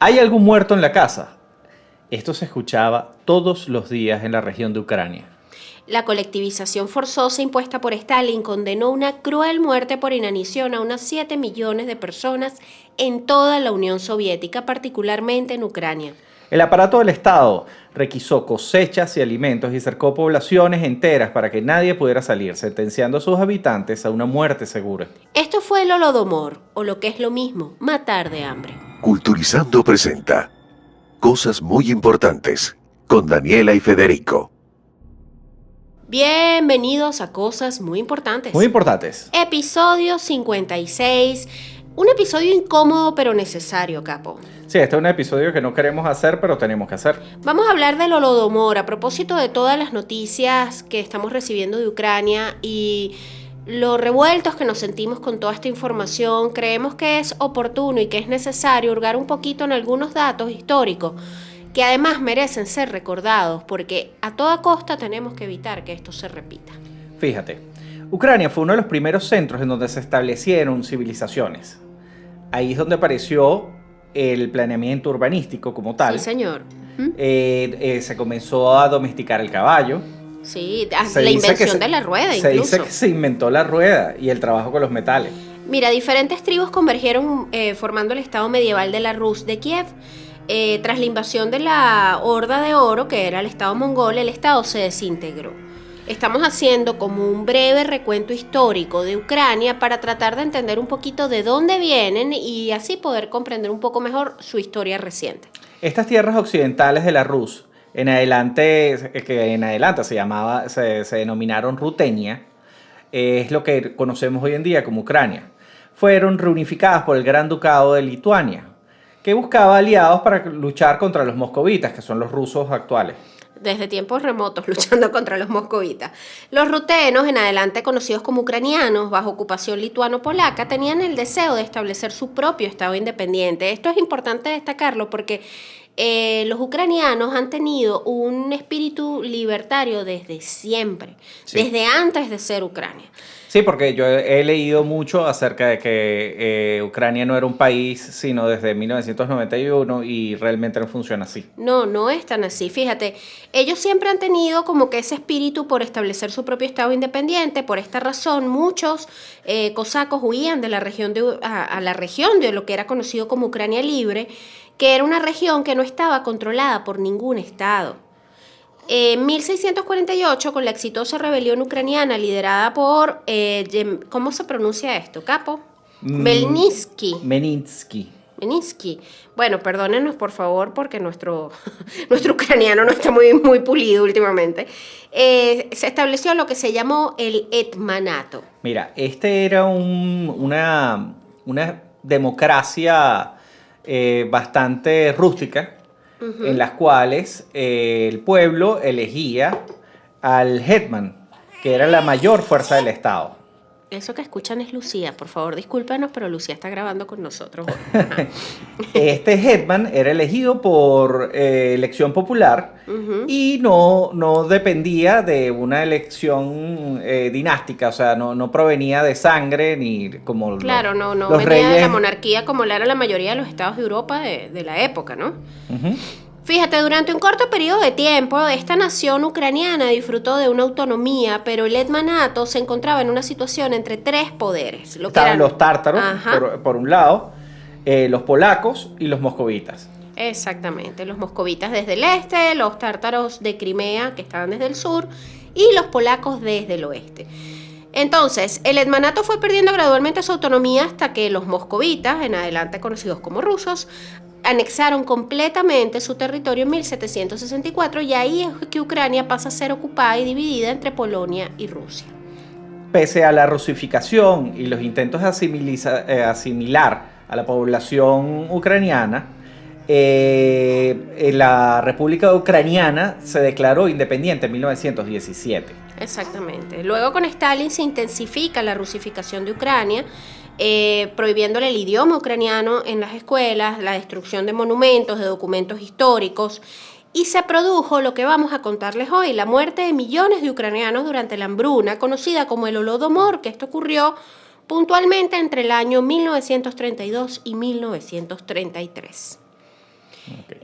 ¿Hay algún muerto en la casa? Esto se escuchaba todos los días en la región de Ucrania. La colectivización forzosa impuesta por Stalin condenó una cruel muerte por inanición a unas 7 millones de personas en toda la Unión Soviética, particularmente en Ucrania. El aparato del Estado requisó cosechas y alimentos y cercó poblaciones enteras para que nadie pudiera salir, sentenciando a sus habitantes a una muerte segura. Esto fue el Holodomor, o lo que es lo mismo, matar de hambre. Culturizando presenta Cosas muy importantes con Daniela y Federico. Bienvenidos a Cosas Muy Importantes. Muy importantes. Episodio 56. Un episodio incómodo pero necesario, Capo. Sí, este es un episodio que no queremos hacer, pero tenemos que hacer. Vamos a hablar del Holodomor a propósito de todas las noticias que estamos recibiendo de Ucrania y lo revueltos que nos sentimos con toda esta información. Creemos que es oportuno y que es necesario hurgar un poquito en algunos datos históricos que además merecen ser recordados porque a toda costa tenemos que evitar que esto se repita. Fíjate, Ucrania fue uno de los primeros centros en donde se establecieron civilizaciones. Ahí es donde apareció el planeamiento urbanístico como tal. Sí, señor. Se comenzó a domesticar el caballo. Sí, Se la dice invención de la rueda Se incluso. dice que se inventó la rueda y el trabajo con los metales. Mira, diferentes tribus convergieron formando el estado medieval de la Rus de Kiev. Tras la invasión de la Horda de Oro, que era el estado mongol, el estado se desintegró. Estamos haciendo como un breve recuento histórico de Ucrania para tratar de entender un poquito de dónde vienen y así poder comprender un poco mejor su historia reciente. Estas tierras occidentales de la Rus, que en adelante se denominaron Rutenia, es lo que conocemos hoy en día como Ucrania. Fueron reunificadas por el Gran Ducado de Lituania, que buscaba aliados para luchar contra los moscovitas, que son los rusos actuales. Desde tiempos remotos luchando contra los moscovitas. Los rutenos, en adelante conocidos como ucranianos, bajo ocupación lituano-polaca, tenían el deseo de establecer su propio estado independiente. Esto es importante destacarlo porque los ucranianos han tenido un espíritu libertario desde siempre, Sí. desde antes de ser Ucrania. Sí, porque yo he leído mucho acerca de que Ucrania no era un país sino desde 1991 y realmente no funciona así. No, no es tan así. Fíjate, ellos siempre han tenido como que ese espíritu por establecer su propio estado independiente. Por esta razón, muchos cosacos huían de la región a la región de lo que era conocido como Ucrania Libre, que era una región que no estaba controlada por ningún estado. En 1648, con la exitosa rebelión ucraniana liderada por, ¿cómo se pronuncia esto, Capo? Melnitsky. Meninsky. Bueno, perdónenos por favor porque nuestro ucraniano no está muy pulido últimamente. Se estableció lo que se llamó el Hetmanato. Mira, este era una democracia bastante rústica, en las cuales el pueblo elegía al hetman, que era la mayor fuerza del Estado. Eso que escuchan es Lucía, por favor discúlpanos, pero Lucía está grabando con nosotros hoy. Ajá. Este hetman era elegido por elección popular y no dependía de una elección dinástica, o sea, no provenía de sangre ni como Claro, no los venía reyes. de la monarquía como la era la mayoría de los estados de Europa de la época, ¿no? Ujú. Fíjate, durante un corto periodo de tiempo, esta nación ucraniana disfrutó de una autonomía, pero el Hetmanato se encontraba en una situación entre tres poderes. Lo que Estaban eran los tártaros, Ajá. por un lado, los polacos y los moscovitas. Exactamente, los moscovitas desde el este, los tártaros de Crimea que estaban desde el sur y los polacos desde el oeste. Entonces, el Hetmanato fue perdiendo gradualmente su autonomía hasta que los moscovitas, en adelante conocidos como rusos, anexaron completamente su territorio en 1764 y ahí es que Ucrania pasa a ser ocupada y dividida entre Polonia y Rusia. Pese a la rusificación y los intentos de asimilar a la población ucraniana, la República Ucraniana se declaró independiente en 1917. Exactamente. Luego con Stalin se intensifica la rusificación de Ucrania, prohibiéndole el idioma ucraniano en las escuelas, la destrucción de monumentos, de documentos históricos, y se produjo lo que vamos a contarles hoy, la muerte de millones de ucranianos durante la hambruna, conocida como el Holodomor, que esto ocurrió puntualmente entre el año 1932 y 1933.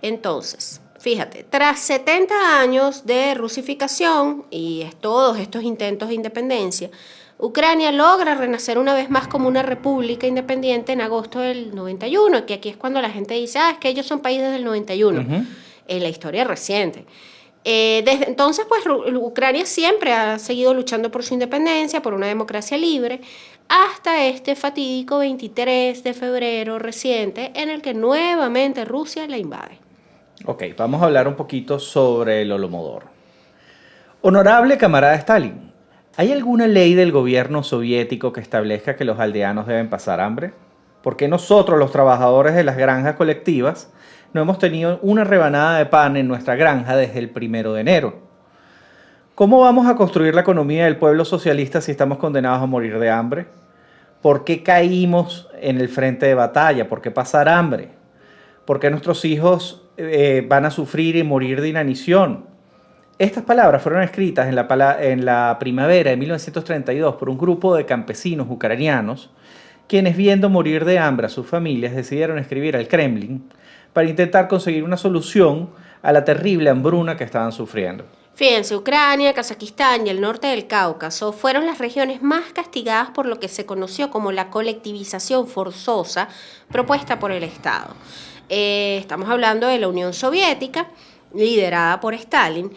Entonces, fíjate, tras 70 años de rusificación y todos estos intentos de independencia, Ucrania logra renacer una vez más como una república independiente en agosto del 91, que aquí es cuando la gente dice, es que ellos son países del 91, en la historia reciente. Desde entonces, pues Ucrania siempre ha seguido luchando por su independencia, por una democracia libre, hasta este fatídico 23 de febrero reciente, en el que nuevamente Rusia la invade. Ok, vamos a hablar un poquito sobre el Holodomor. Honorable camarada Stalin, ¿hay alguna ley del gobierno soviético que establezca que los aldeanos deben pasar hambre? ¿Por qué nosotros, los trabajadores de las granjas colectivas, no hemos tenido una rebanada de pan en nuestra granja desde el 1 de enero? ¿Cómo vamos a construir la economía del pueblo socialista si estamos condenados a morir de hambre? ¿Por qué caímos en el frente de batalla? ¿Por qué pasar hambre? ¿Por qué nuestros hijos van a sufrir y morir de inanición? Estas palabras fueron escritas en la primavera de 1932 por un grupo de campesinos ucranianos, quienes viendo morir de hambre a sus familias decidieron escribir al Kremlin para intentar conseguir una solución a la terrible hambruna que estaban sufriendo. Fíjense, Ucrania, Kazajistán y el norte del Cáucaso fueron las regiones más castigadas por lo que se conoció como la colectivización forzosa propuesta por el Estado. Estamos hablando de la Unión Soviética, liderada por Stalin.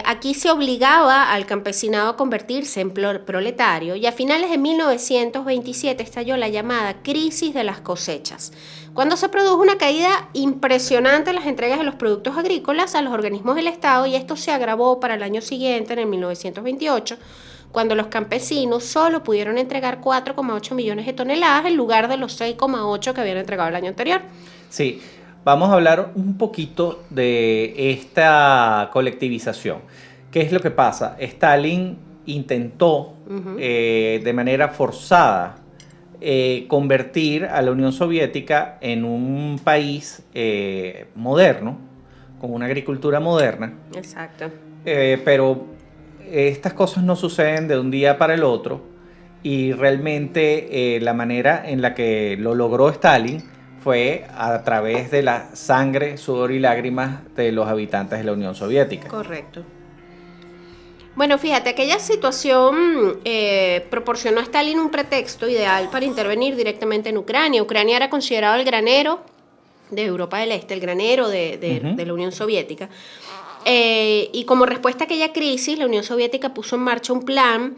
Aquí se obligaba al campesinado a convertirse en proletario y a finales de 1927 estalló la llamada crisis de las cosechas, cuando se produjo una caída impresionante en las entregas de los productos agrícolas a los organismos del Estado, y esto se agravó para el año siguiente, en el 1928, cuando los campesinos solo pudieron entregar 4,8 millones de toneladas en lugar de los 6,8 que habían entregado el año anterior. Sí, vamos a hablar un poquito de esta colectivización. ¿Qué es lo que pasa? Stalin intentó de manera forzada convertir a la Unión Soviética en un país moderno, con una agricultura moderna. Exacto. Pero estas cosas no suceden de un día para el otro, y realmente la manera en la que lo logró Stalin fue a través de la sangre, sudor y lágrimas de los habitantes de la Unión Soviética. Correcto. Bueno, fíjate, aquella situación proporcionó a Stalin un pretexto ideal para intervenir directamente en Ucrania. Ucrania era considerado el granero de Europa del Este, el granero de la Unión Soviética. Y como respuesta a aquella crisis, la Unión Soviética puso en marcha un plan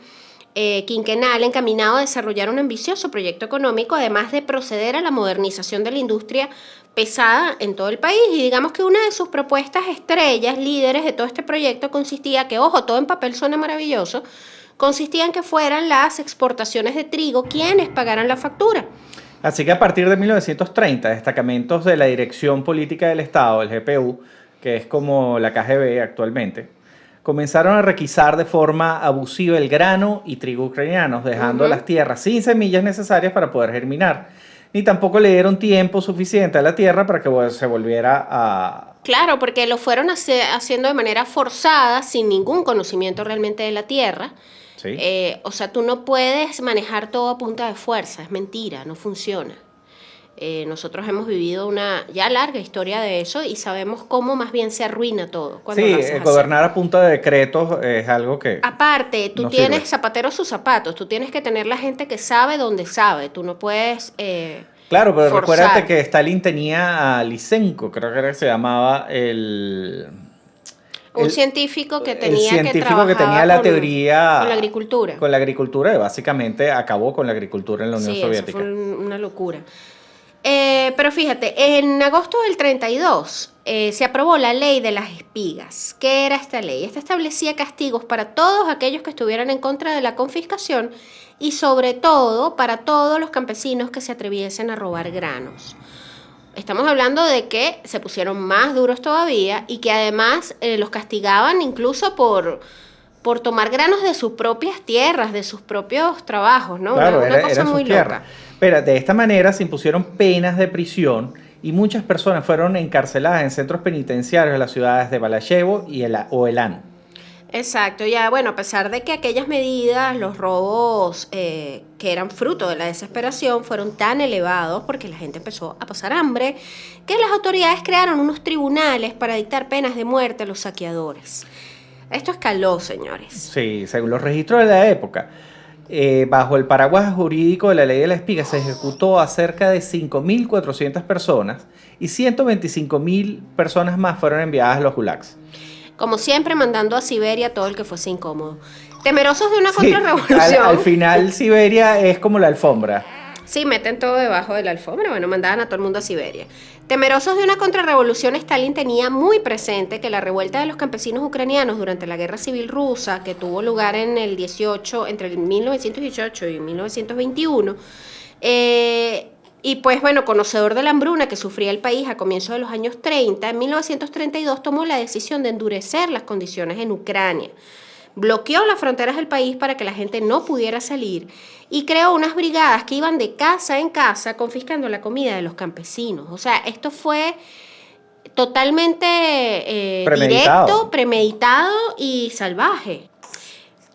quinquenal encaminado a desarrollar un ambicioso proyecto económico, además de proceder a la modernización de la industria pesada en todo el país. Y digamos que una de sus propuestas estrellas, líderes de todo este proyecto, consistía que, ojo, todo en papel suena maravilloso, consistía en que fueran las exportaciones de trigo quienes pagaran la factura. Así que a partir de 1930, destacamentos de la Dirección Política del Estado, el GPU, que es como la KGB actualmente, comenzaron a requisar de forma abusiva el grano y trigo ucranianos, dejando las tierras sin semillas necesarias para poder germinar. Ni tampoco le dieron tiempo suficiente a la tierra para que se volviera a... Claro, porque lo fueron haciendo de manera forzada, sin ningún conocimiento realmente de la tierra. ¿Sí? O sea, tú no puedes manejar todo a punta de fuerza, es mentira, no funciona. Nosotros hemos vivido una ya larga historia de eso y sabemos cómo más bien se arruina todo. Sí, gobernar a punta de decretos es algo que... Aparte, tú no tienes sirve. zapateros sus zapatos, tú tienes que tener la gente que sabe dónde sabe, tú no puedes Claro, pero forzar. recuérdate que Stalin tenía a Lysenko, creo que era que se llamaba Un científico que tenía el científico que trabajaba que tenía la con teoría la agricultura. Con la agricultura, y básicamente acabó con la agricultura en la Unión Soviética. Eso fue una locura. Pero fíjate, en agosto del 32 se aprobó la ley de las espigas. ¿Qué era esta ley? Esta establecía castigos para todos aquellos que estuvieran en contra de la confiscación y sobre todo para todos los campesinos que se atreviesen a robar granos. Estamos hablando de que se pusieron más duros todavía y que además los castigaban incluso por tomar granos de sus propias tierras, de sus propios trabajos, ¿no? Claro, una cosa era muy su tierra. loca. Pero de esta manera se impusieron penas de prisión y muchas personas fueron encarceladas en centros penitenciarios de las ciudades de Balayevo o Elán. Exacto, ya bueno, a pesar de que aquellas medidas, los robos que eran fruto de la desesperación fueron tan elevados porque la gente empezó a pasar hambre, que las autoridades crearon unos tribunales para dictar penas de muerte a los saqueadores. Esto escaló, señores. Sí, según los registros de la época, bajo el paraguas jurídico de la ley de la espiga se ejecutó a cerca de 5.400 personas y 125.000 personas más fueron enviadas a los gulags. Como siempre, mandando a Siberia todo el que fuese incómodo. Temerosos de una Sí, contrarrevolución. al final Siberia es como la alfombra. Sí, meten todo debajo de la alfombra. Bueno, mandaban a todo el mundo a Siberia. Temerosos de una contrarrevolución, Stalin tenía muy presente que la revuelta de los campesinos ucranianos durante la Guerra Civil Rusa, que tuvo lugar en el 18, entre el 1918 y 1921, y pues bueno, conocedor de la hambruna que sufría el país a comienzos de los años 30, en 1932 tomó la decisión de endurecer las condiciones en Ucrania. Bloqueó las fronteras del país para que la gente no pudiera salir y creó unas brigadas que iban de casa en casa confiscando la comida de los campesinos. O sea, esto fue totalmente directo, premeditado y salvaje.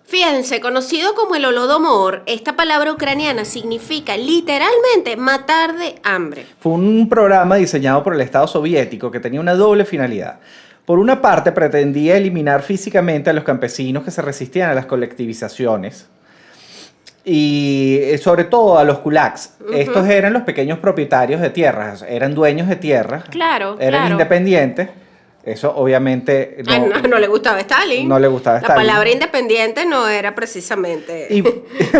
Fíjense, conocido como el Holodomor, esta palabra ucraniana significa literalmente matar de hambre. Fue un programa diseñado por el Estado soviético que tenía una doble finalidad. Por una parte, pretendía eliminar físicamente a los campesinos que se resistían a las colectivizaciones y sobre todo a los kulaks. Estos eran los pequeños propietarios de tierras, eran dueños de tierras, eran independientes. Eso obviamente no le gustaba a Stalin. No le gustaba a Stalin. La palabra independiente no era precisamente...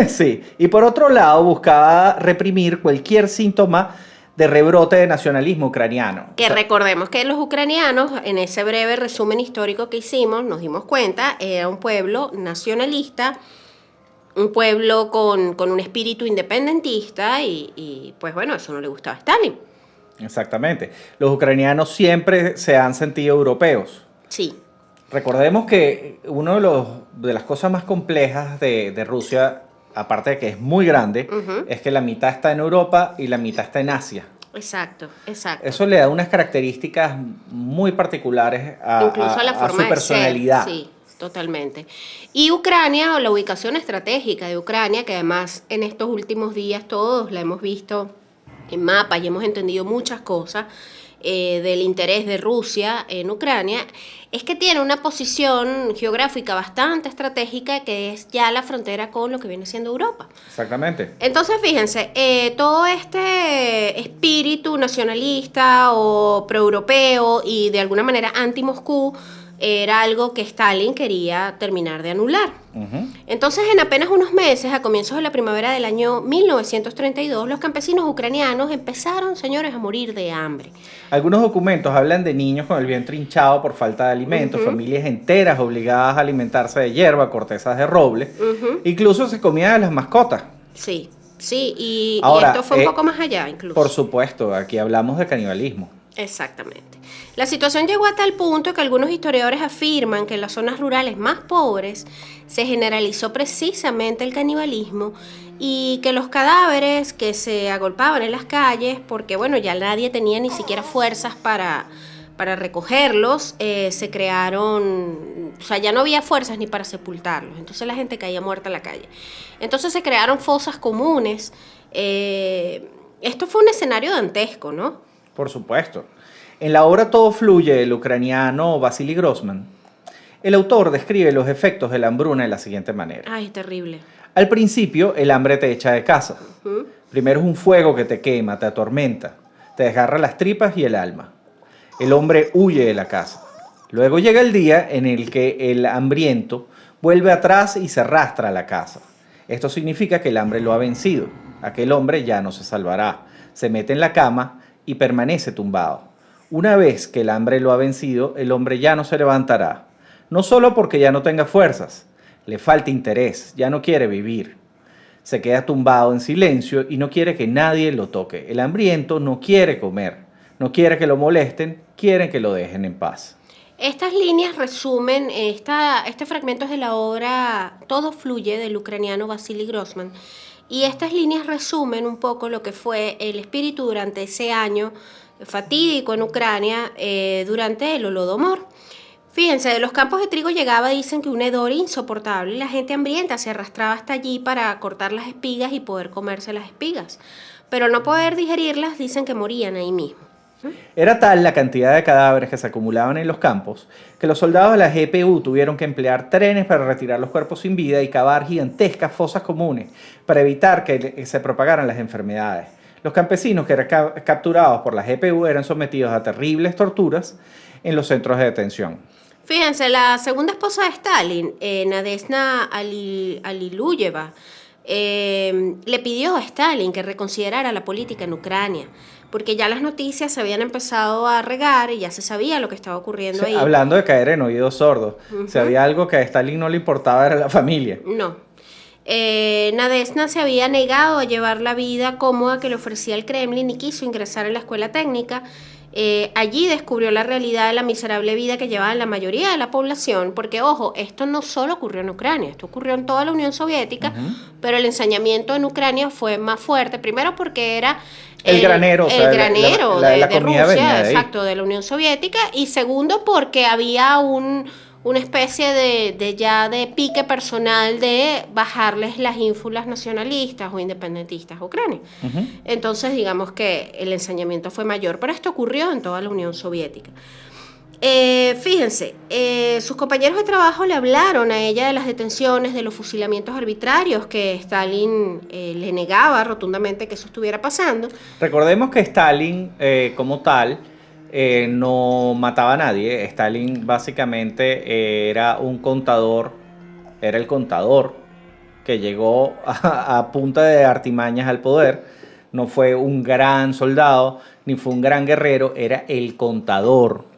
Sí, y por otro lado buscaba reprimir cualquier síntoma de rebrote de nacionalismo ucraniano. Que recordemos que los ucranianos, en ese breve resumen histórico que hicimos, nos dimos cuenta, era un pueblo nacionalista, un pueblo con un espíritu independentista y pues bueno, eso no le gustaba a Stalin. Exactamente. Los ucranianos siempre se han sentido europeos. Sí. Recordemos que una de las cosas más complejas de Rusia, aparte de que es muy grande, es que la mitad está en Europa y la mitad está en Asia. Exacto, exacto. Eso le da unas características muy particulares incluso a la forma su personalidad. De ser. Sí, totalmente. Y Ucrania, o la ubicación estratégica de Ucrania, que además en estos últimos días todos la hemos visto en mapas y hemos entendido muchas cosas del interés de Rusia en Ucrania, es que tiene una posición geográfica bastante estratégica que es ya la frontera con lo que viene siendo Europa. Exactamente. Entonces, fíjense, todo este espíritu nacionalista o proeuropeo y de alguna manera anti-Moscú era algo que Stalin quería terminar de anular. Entonces, en apenas unos meses, a comienzos de la primavera del año 1932, los campesinos ucranianos empezaron, señores, a morir de hambre. Algunos documentos hablan de niños con el vientre hinchado por falta de alimentos, familias enteras obligadas a alimentarse de hierba, cortezas de roble, incluso se comían a las mascotas. Sí, sí, y Ahora, esto fue un poco más allá incluso. Por supuesto, aquí hablamos de canibalismo. Exactamente. La situación llegó a tal punto que algunos historiadores afirman que en las zonas rurales más pobres se generalizó precisamente el canibalismo y que los cadáveres que se agolpaban en las calles, porque bueno, ya nadie tenía ni siquiera fuerzas para recogerlos, se crearon, o sea, ya no había fuerzas ni para sepultarlos, entonces la gente caía muerta en la calle. Entonces se crearon fosas comunes. Esto fue un escenario dantesco, ¿no? Por supuesto. En la obra Todo fluye, del ucraniano Vasily Grossman, el autor describe los efectos de la hambruna de la siguiente manera. Ay, terrible. Al principio, el hambre te echa de casa. Primero es un fuego que te quema, te atormenta, te desgarra las tripas y el alma. El hombre huye de la casa. Luego llega el día en el que el hambriento vuelve atrás y se arrastra a la casa. Esto significa que el hambre lo ha vencido. Aquel hombre ya no se salvará. Se mete en la cama y permanece tumbado. Una vez que el hambre lo ha vencido, el hombre ya no se levantará. No solo porque ya no tenga fuerzas, le falta interés, ya no quiere vivir. Se queda tumbado en silencio y no quiere que nadie lo toque. El hambriento no quiere comer, no quiere que lo molesten, quiere que lo dejen en paz. Estas líneas resumen, este fragmento es de la obra Todo fluye del ucraniano Vasily Grossman, y estas líneas resumen un poco lo que fue el espíritu durante ese año fatídico en Ucrania durante el Holodomor. Fíjense, de los campos de trigo llegaba, dicen que un hedor insoportable y la gente hambrienta se arrastraba hasta allí para cortar las espigas y poder comerse las espigas. Pero al no poder digerirlas, dicen que morían ahí mismo. Era tal la cantidad de cadáveres que se acumulaban en los campos que los soldados de la GPU tuvieron que emplear trenes para retirar los cuerpos sin vida y cavar gigantescas fosas comunes para evitar que se propagaran las enfermedades. Los campesinos que eran capturados por la GPU eran sometidos a terribles torturas en los centros de detención. Fíjense, la segunda esposa de Stalin, Nadezhda Aliluyeva, le pidió a Stalin que reconsiderara la política en Ucrania, porque ya las noticias se habían empezado a regar y ya se sabía lo que estaba ocurriendo ahí. Hablando de caer en oídos sordos, si había algo que a Stalin no le importaba era la familia. No. Nadezhda se había negado a llevar la vida cómoda que le ofrecía el Kremlin y quiso ingresar en la escuela técnica. Allí descubrió la realidad de la miserable vida que llevaba la mayoría de la población, porque ojo, esto no solo ocurrió en Ucrania, esto ocurrió en toda la Unión Soviética, pero el ensañamiento en Ucrania fue más fuerte, primero porque era el granero, de comida venía Rusia, de ahí. exacto, de la Unión Soviética, y segundo porque había una especie de pique personal de bajarles las ínfulas nacionalistas o independentistas a Ucrania. Entonces, digamos que el ensañamiento fue mayor, pero esto ocurrió en toda la Unión Soviética. Fíjense, sus compañeros de trabajo le hablaron a ella de las detenciones, de los fusilamientos arbitrarios que Stalin le negaba rotundamente que eso estuviera pasando. Recordemos que Stalin, como tal, no mataba a nadie. Stalin básicamente era un contador, era el contador que llegó a punta de artimañas al poder. No fue un gran soldado, ni fue un gran guerrero, era el contador.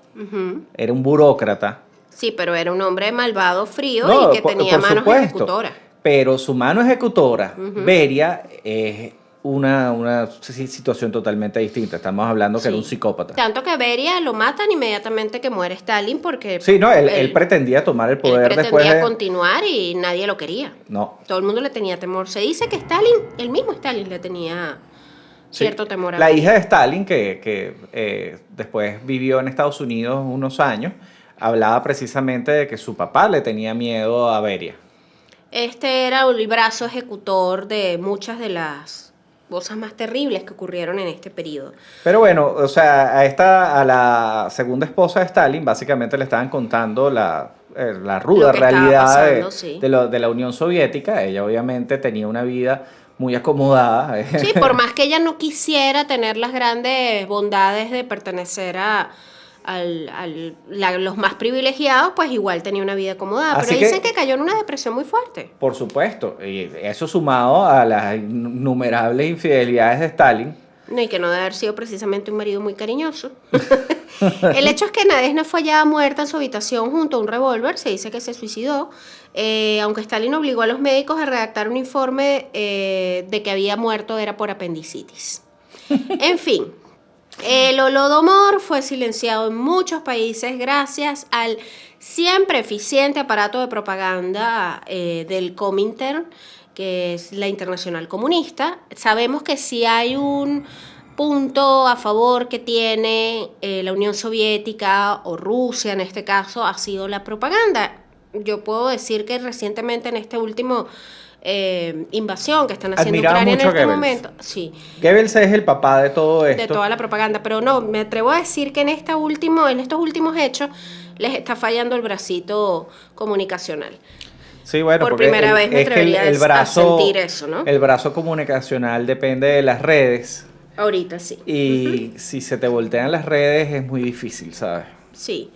Era un burócrata. Sí, pero era un hombre malvado, frío y que tenía manos ejecutoras. Pero su mano ejecutora, Beria, es una situación totalmente distinta. Estamos hablando que era un psicópata. Tanto que Beria lo matan inmediatamente que muere Stalin porque... Sí, no, él pretendía tomar el poder después de... Él pretendía continuar y nadie lo quería. No. Todo el mundo le tenía temor. Se dice que Stalin, el mismo Stalin le tenía cierto temor a la Beria. hija de Stalin, que después vivió en Estados Unidos unos años, hablaba precisamente de que su papá le tenía miedo a Beria. Este era el brazo ejecutor de muchas de las cosas más terribles que ocurrieron en este periodo. Pero bueno, o sea, a la segunda esposa de Stalin básicamente le estaban contando la ruda realidad pasando, de la Unión Soviética. Ella obviamente tenía una vida muy acomodada. Sí, por más que ella no quisiera tener las grandes bondades de pertenecer a los más privilegiados, pues igual tenía una vida acomodada. Pero dicen que cayó en una depresión muy fuerte. Por supuesto, y eso sumado a las innumerables infidelidades de Stalin. No, y que no debe haber sido precisamente un marido muy cariñoso. El hecho es que Nadezhda fue hallada muerta en su habitación junto a un revólver. Se dice que se suicidó, aunque Stalin obligó a los médicos a redactar un informe de que había muerto era por apendicitis. En fin, el Holodomor fue silenciado en muchos países gracias al siempre eficiente aparato de propaganda del Comintern, que es la Internacional Comunista. Sabemos que si hay un punto a favor que tiene la Unión Soviética o Rusia en este caso, ha sido la propaganda. Yo puedo decir que recientemente en este último invasión que están haciendo Ucrania en este momento. Sí. Goebbels es el papá de todo esto. De toda la propaganda, pero no, me atrevo a decir que en estos últimos hechos les está fallando el bracito comunicacional. Sí, bueno, por primera vez me atrevería a sentir eso, ¿no? El brazo comunicacional depende de las redes. Ahorita sí. Y si se te voltean las redes es muy difícil, ¿sabes? Sí.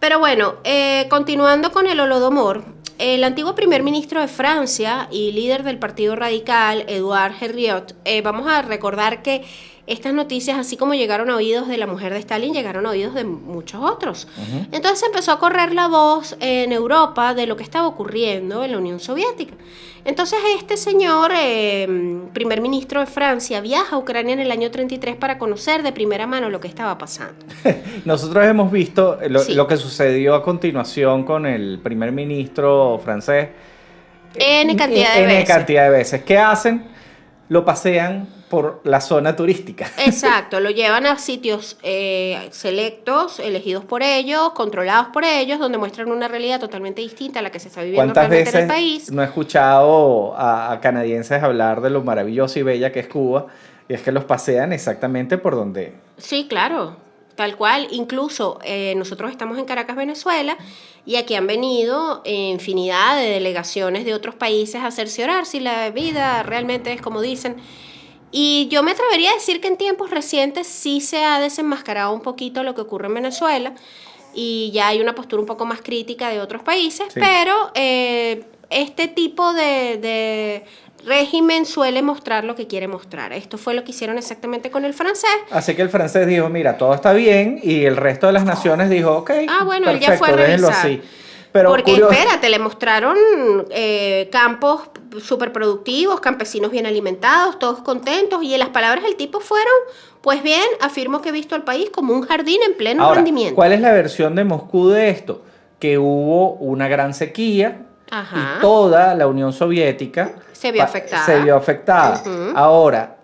Pero bueno, continuando con el Holodomor, el antiguo primer ministro de Francia y líder del Partido Radical, Edouard Herriot, vamos a recordar que estas noticias, así como llegaron a oídos de la mujer de Stalin, llegaron a oídos de muchos otros. Entonces empezó a correr la voz en Europa de lo que estaba ocurriendo en la Unión Soviética. Entonces este señor, primer ministro de Francia, viaja a Ucrania en el año 33 para conocer de primera mano lo que estaba pasando. Nosotros hemos visto lo que sucedió a continuación con el primer ministro francés. N cantidad de veces. ¿Qué hacen? Lo pasean por la zona turística. Exacto, lo llevan a sitios selectos, elegidos por ellos, controlados por ellos, donde muestran una realidad totalmente distinta a la que se está viviendo ¿Cuántas realmente en el veces país. no he escuchado a canadienses hablar de lo maravilloso y bella que es Cuba? Y es que los pasean exactamente por donde... Sí, claro, tal cual. Incluso nosotros estamos en Caracas, Venezuela, y aquí han venido infinidad de delegaciones de otros países a cerciorar si la vida realmente es como dicen. Y yo me atrevería a decir que en tiempos recientes sí se ha desenmascarado un poquito lo que ocurre en Venezuela y ya hay una postura un poco más crítica de otros países, Sí. pero este tipo de régimen suele mostrar lo que quiere mostrar. Esto fue lo que hicieron exactamente con el francés. Así que el francés dijo, mira, todo está bien, y el resto de las naciones dijo, ok, Ah, bueno, él ya perfecto, fue a déjenlo revisar. así. Pero Porque curioso, espérate, le mostraron campos súper productivos, campesinos bien alimentados, todos contentos, y en las palabras del tipo fueron, pues bien, afirmo que he visto al país como un jardín en pleno ahora, rendimiento. ¿cuál es la versión de Moscú de esto? Que hubo una gran sequía Ajá. y toda la Unión Soviética Se vio afectada. se vio afectada. Ujú. Ahora,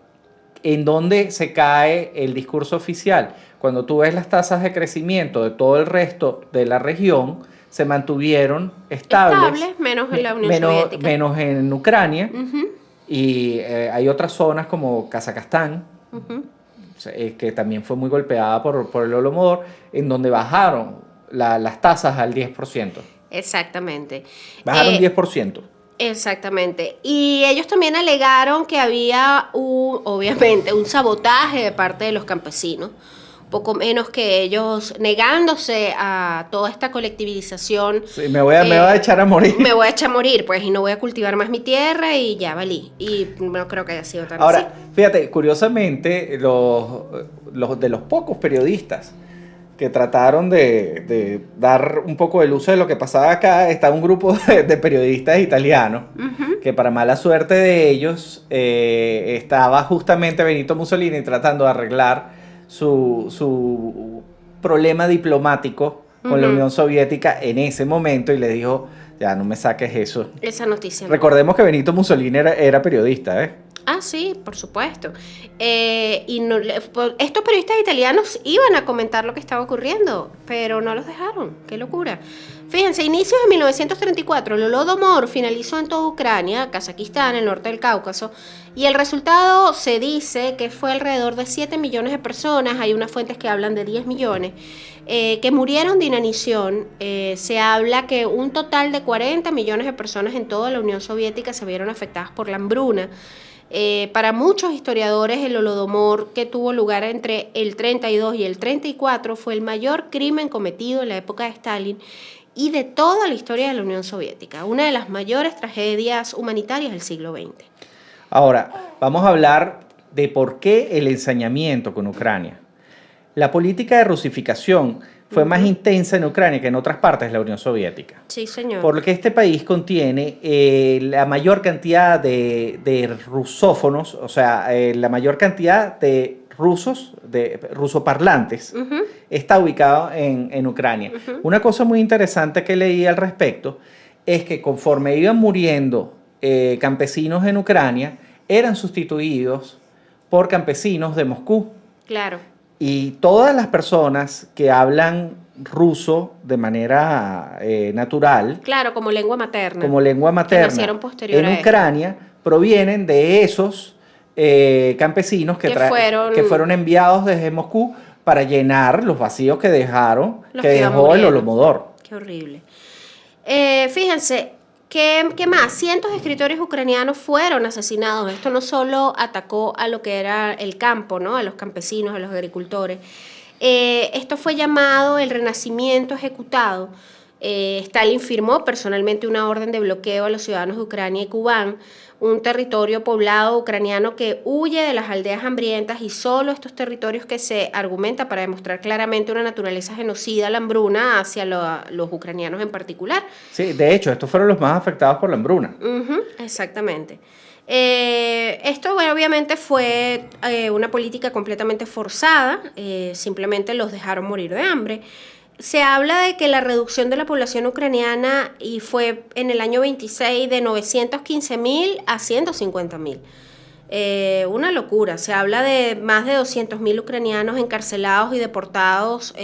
¿en dónde se cae el discurso oficial? Cuando tú ves las tasas de crecimiento de todo el resto de la región, se mantuvieron estables, menos en la Unión Soviética. menos en Ucrania, Ujú, y hay otras zonas como Kazajstán, ujú. que también fue muy golpeada por el Holodomor, en donde bajaron las tasas al 10%. Exactamente. Bajaron Eh, 10%. Exactamente. Y ellos también alegaron que había obviamente, un sabotaje de parte de los campesinos, poco menos que ellos negándose a toda esta colectivización. Sí, me voy a echar a morir. Me voy a echar a morir, pues, y no voy a cultivar más mi tierra y ya valí. Y no creo que haya sido tan así. Ahora, fíjate, curiosamente, los de los pocos periodistas que trataron de dar un poco de luz de lo que pasaba acá, está un grupo de periodistas italianos, Ujú. que para mala suerte de ellos, estaba justamente Benito Mussolini tratando de arreglar su problema diplomático con la Ujú. Unión Soviética en ese momento, y le dijo, ya no me saques eso. Esa noticia. No. Recordemos que Benito Mussolini era periodista, ¿eh? Ah, sí, por supuesto. Y no, estos periodistas italianos iban a comentar lo que estaba ocurriendo, pero no los dejaron. ¡Qué locura! Fíjense, inicios de 1934, el Holodomor finalizó en toda Ucrania, Kazajistán, el norte del Cáucaso, y el resultado se dice que fue alrededor de 7 millones de personas, hay unas fuentes que hablan de 10 millones, que murieron de inanición. Se habla que un total de 40 millones de personas en toda la Unión Soviética se vieron afectadas por la hambruna. Para muchos historiadores, el Holodomor, que tuvo lugar entre el 32 y el 34, fue el mayor crimen cometido en la época de Stalin y de toda la historia de la Unión Soviética, una de las mayores tragedias humanitarias del siglo XX. Ahora, vamos a hablar de por qué el ensañamiento con Ucrania. La política de rusificación fue más intensa en Ucrania que en otras partes de la Unión Soviética. Sí, señor. Porque este país contiene la mayor cantidad de rusófonos, o sea, la mayor cantidad de rusos, de rusoparlantes, Ujú. está ubicado en Ucrania. Ujú. Una cosa muy interesante que leí al respecto es que conforme iban muriendo campesinos en Ucrania, eran sustituidos por campesinos de Moscú. Claro. Y todas las personas que hablan ruso de manera natural, Claro, como lengua materna. como lengua materna, nacieron posterior en a esto. Ucrania, provienen de esos campesinos que Que fueron enviados desde Moscú para llenar los vacíos que dejaron, Los que que iban dejó el muriendo. Holodomor. Qué horrible. Fíjense, ¿qué más? Cientos de escritores ucranianos fueron asesinados. Esto no solo atacó a lo que era el campo, ¿no? A los campesinos, a los agricultores. Esto fue llamado el Renacimiento ejecutado. Stalin firmó personalmente una orden de bloqueo a los ciudadanos de Ucrania y Kubán, un territorio poblado ucraniano que huye de las aldeas hambrientas, y solo estos territorios que se argumenta para demostrar claramente una naturaleza genocida, la hambruna, hacia los ucranianos en particular. Sí, de hecho, estos fueron los más afectados por la hambruna. Ujú, exactamente. Esto, bueno, obviamente fue una política completamente forzada, simplemente los dejaron morir de hambre. Se habla de que la reducción de la población ucraniana y fue en el año 26 de 915.000 a 150.000. Una locura. Se habla de más de 200.000 ucranianos encarcelados y deportados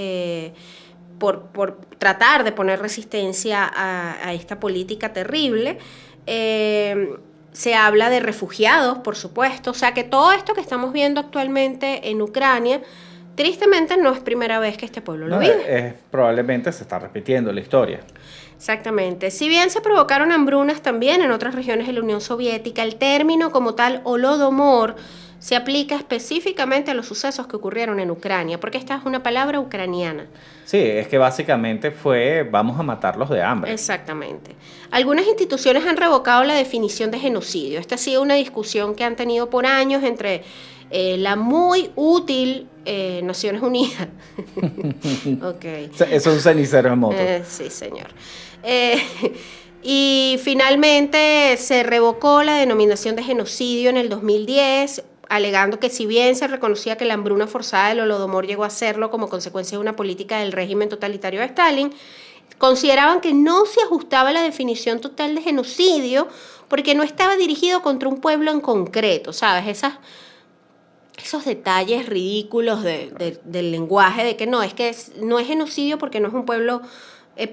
por tratar de poner resistencia a esta política terrible. Se habla de refugiados, por supuesto. O sea que todo esto que estamos viendo actualmente en Ucrania, tristemente no es primera vez que este pueblo lo vive. Probablemente se está repitiendo la historia. Exactamente. Si bien se provocaron hambrunas también en otras regiones de la Unión Soviética, el término como tal Holodomor se aplica específicamente a los sucesos que ocurrieron en Ucrania, porque esta es una palabra ucraniana. Sí, es que básicamente fue vamos a matarlos de hambre. Exactamente. Algunas instituciones han revocado la definición de genocidio. Esta ha sido una discusión que han tenido por años entre la muy útil Naciones Unidas. Okay. Es un cenicero en moto. Sí, señor. Y finalmente se revocó la denominación de genocidio en el 2010, alegando que si bien se reconocía que la hambruna forzada del Holodomor llegó a serlo como consecuencia de una política del régimen totalitario de Stalin, consideraban que no se ajustaba a la definición total de genocidio porque no estaba dirigido contra un pueblo en concreto, ¿sabes? Esos detalles ridículos del lenguaje, de que no es genocidio porque no es un pueblo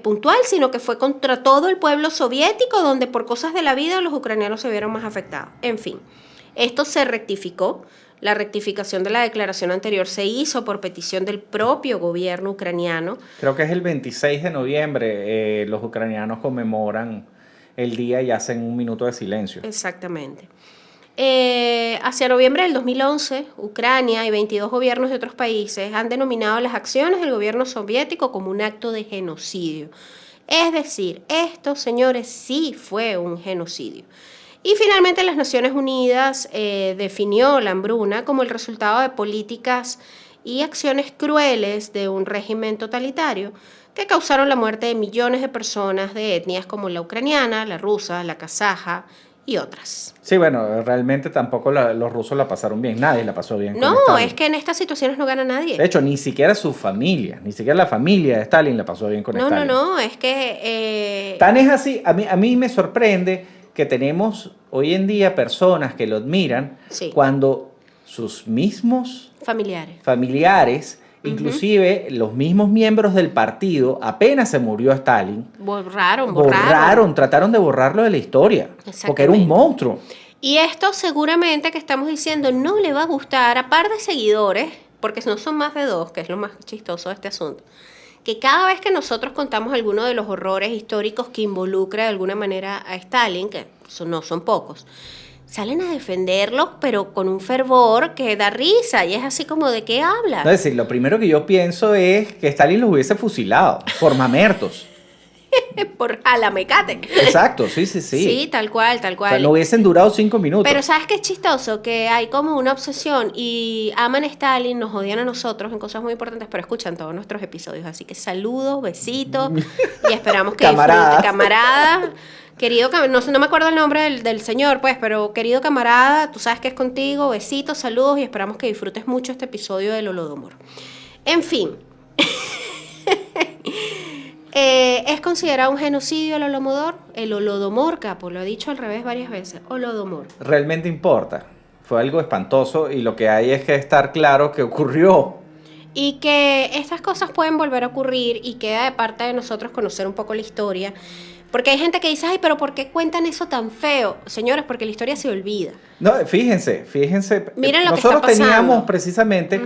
puntual, sino que fue contra todo el pueblo soviético, donde por cosas de la vida los ucranianos se vieron más afectados. En fin, esto se rectificó. La rectificación de la declaración anterior se hizo por petición del propio gobierno ucraniano. Creo que es el 26 de noviembre, los ucranianos conmemoran el día y hacen un minuto de silencio. Exactamente. Hacia noviembre del 2011, Ucrania y 22 gobiernos de otros países han denominado las acciones del gobierno soviético como un acto de genocidio. Es decir, esto, señores, sí fue un genocidio. Y finalmente las Naciones Unidas definió la hambruna como el resultado de políticas y acciones crueles de un régimen totalitario que causaron la muerte de millones de personas de etnias como la ucraniana, la rusa, la kazaja y otras. Sí, bueno, realmente tampoco los rusos la pasaron bien, nadie la pasó bien. No, es que en estas situaciones no gana nadie. De hecho, ni siquiera su familia, ni siquiera la familia de Stalin la pasó bien con Stalin. No, es que... Tan es así, a mí me sorprende que tenemos hoy en día personas que lo admiran cuando sus mismos familiares inclusive los mismos miembros del partido, apenas se murió Stalin, trataron de borrarlo de la historia, porque era un monstruo. Y esto seguramente que estamos diciendo no le va a gustar a par de seguidores, porque no son más de 2, que es lo más chistoso de este asunto, que cada vez que nosotros contamos alguno de los horrores históricos que involucra de alguna manera a Stalin, que no son pocos, salen a defenderlo, pero con un fervor que da risa, y es así como, ¿de qué hablas? Es decir, lo primero que yo pienso es que Stalin los hubiese fusilado por mamertos. Por jalamecate. Exacto, sí. Sí, tal cual. O sea, no hubiesen durado 5 minutos. Pero ¿sabes qué es chistoso? Que hay como una obsesión y aman a Stalin, nos odian a nosotros en cosas muy importantes, pero escuchan todos nuestros episodios. Así que saludos, besitos y esperamos que disfruten, camarada. Querido, no me acuerdo el nombre del señor, pues, pero querido camarada, tú sabes que es contigo, besitos, saludos y esperamos que disfrutes mucho este episodio del Holodomor. En fin, ¿es considerado un genocidio el Holodomor? El Holodomor, capo, lo he dicho al revés varias veces, Holodomor. Realmente importa, fue algo espantoso y lo que hay es que estar claro que ocurrió. Y que estas cosas pueden volver a ocurrir y queda de parte de nosotros conocer un poco la historia. Porque hay gente que dice, ay, pero ¿por qué cuentan eso tan feo? Señores, porque la historia se olvida. No, fíjense. Miren lo nosotros que está pasando. Teníamos precisamente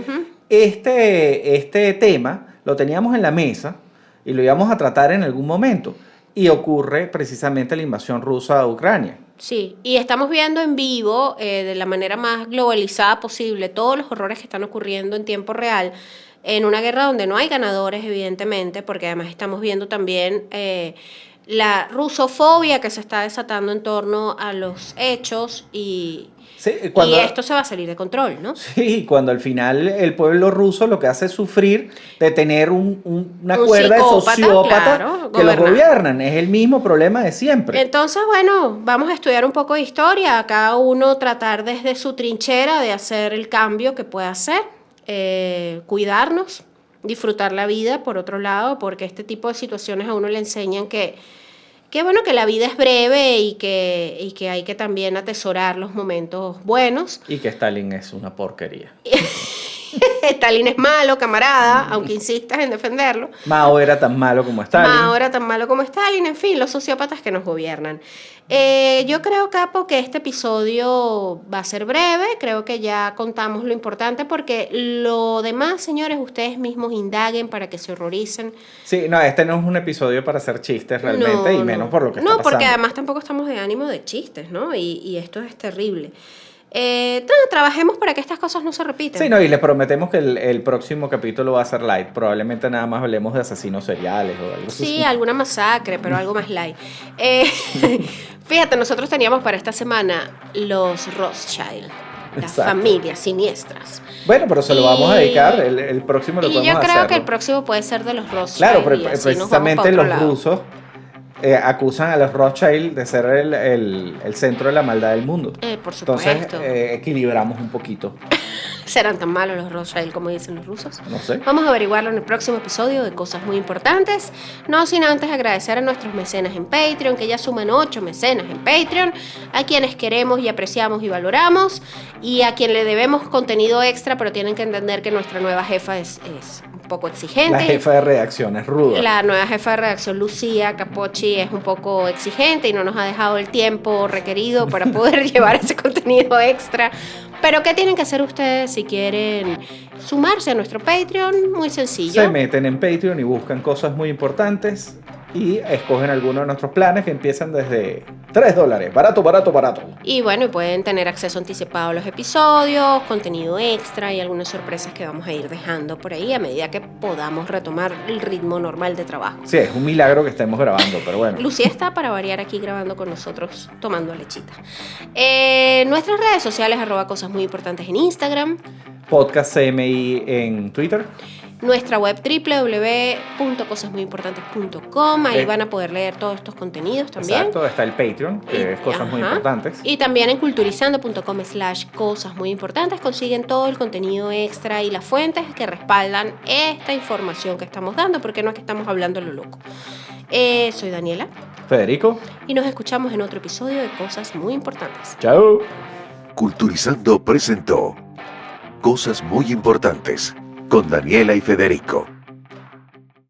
este tema, lo teníamos en la mesa y lo íbamos a tratar en algún momento. Y ocurre precisamente la invasión rusa a Ucrania. Sí, y estamos viendo en vivo, de la manera más globalizada posible, todos los horrores que están ocurriendo en tiempo real, en una guerra donde no hay ganadores, evidentemente, porque además estamos viendo también la rusofobia que se está desatando en torno a los hechos y esto se va a salir de control, ¿no? Sí, cuando al final el pueblo ruso lo que hace es sufrir de tener una cuerda de sociópatas que los gobiernan. Es el mismo problema de siempre. Entonces, bueno, vamos a estudiar un poco de historia, cada uno tratar desde su trinchera de hacer el cambio que pueda hacer, cuidarnos, disfrutar la vida, por otro lado, porque este tipo de situaciones a uno le enseñan que que bueno, que la vida es breve y que hay que también atesorar los momentos buenos. Y que Stalin es una porquería. Stalin es malo, camarada, aunque insistas en defenderlo. Mao era tan malo como Stalin. Mao era tan malo como Stalin, en fin, los sociópatas que nos gobiernan. Yo creo, Capo, que este episodio va a ser breve, creo que ya contamos lo importante, porque lo demás, señores, ustedes mismos indaguen para que se horroricen. Sí, no, este no es un episodio para hacer chistes realmente, y menos por lo que está pasando. No, porque además tampoco estamos de ánimo de chistes, ¿no? Y esto es terrible. Trabajemos para que estas cosas no se repitan. Sí, no, y les prometemos que el próximo capítulo va a ser light. Probablemente nada más hablemos de asesinos seriales o algo así. Sí, alguna masacre, pero algo más light. Fíjate, nosotros teníamos para esta semana los Rothschild, las Exacto. familias siniestras. Bueno, pero se lo vamos a dedicar, el próximo lo podemos Y yo creo hacerlo. que el próximo puede ser de los Rothschild. Claro, pero y así nos vamos precisamente pa' otro los lado. rusos acusan a los Rothschild de ser el centro de la maldad del mundo. Por supuesto. Entonces equilibramos un poquito. ¿Serán tan malos los Rothschild como dicen los rusos? No sé. Vamos a averiguarlo en el próximo episodio de Cosas Muy Importantes. No sin antes agradecer a nuestros mecenas en Patreon, que ya suman 8 mecenas en Patreon, a quienes queremos y apreciamos y valoramos, y a quien le debemos contenido extra, pero tienen que entender que nuestra nueva jefa es un poco exigente. La jefa de redacción es ruda. La nueva jefa de redacción, Lucía Capocci, es un poco exigente y no nos ha dejado el tiempo requerido para poder llevar ese contenido extra. Pero ¿qué tienen que hacer ustedes si quieren sumarse a nuestro Patreon? Muy sencillo. Se meten en Patreon y buscan Cosas Muy Importantes y escogen alguno de nuestros planes que empiezan desde $3. Barato, barato, barato. Y bueno, pueden tener acceso anticipado a los episodios, contenido extra y algunas sorpresas que vamos a ir dejando por ahí a medida que podamos retomar el ritmo normal de trabajo. Sí, es un milagro que estemos grabando, pero bueno. Lucía está para variar aquí grabando con nosotros, tomando lechita. Nuestras redes sociales, @cosas muy importantes en Instagram. Podcast CMI en Twitter. Nuestra web www.cosasmuyimportantes.com. Ahí van a poder leer todos estos contenidos también. Exacto, está el Patreon, que es Cosas Muy Ajá. Importantes. Y también en culturizando.com/cosas muy importantes consiguen todo el contenido extra y las fuentes que respaldan esta información que estamos dando, porque no es que estamos hablando lo loco. Soy Daniela Federico, y nos escuchamos en otro episodio de Cosas Muy Importantes. chao. Culturizando presentó Cosas Muy Importantes con Daniela y Federico.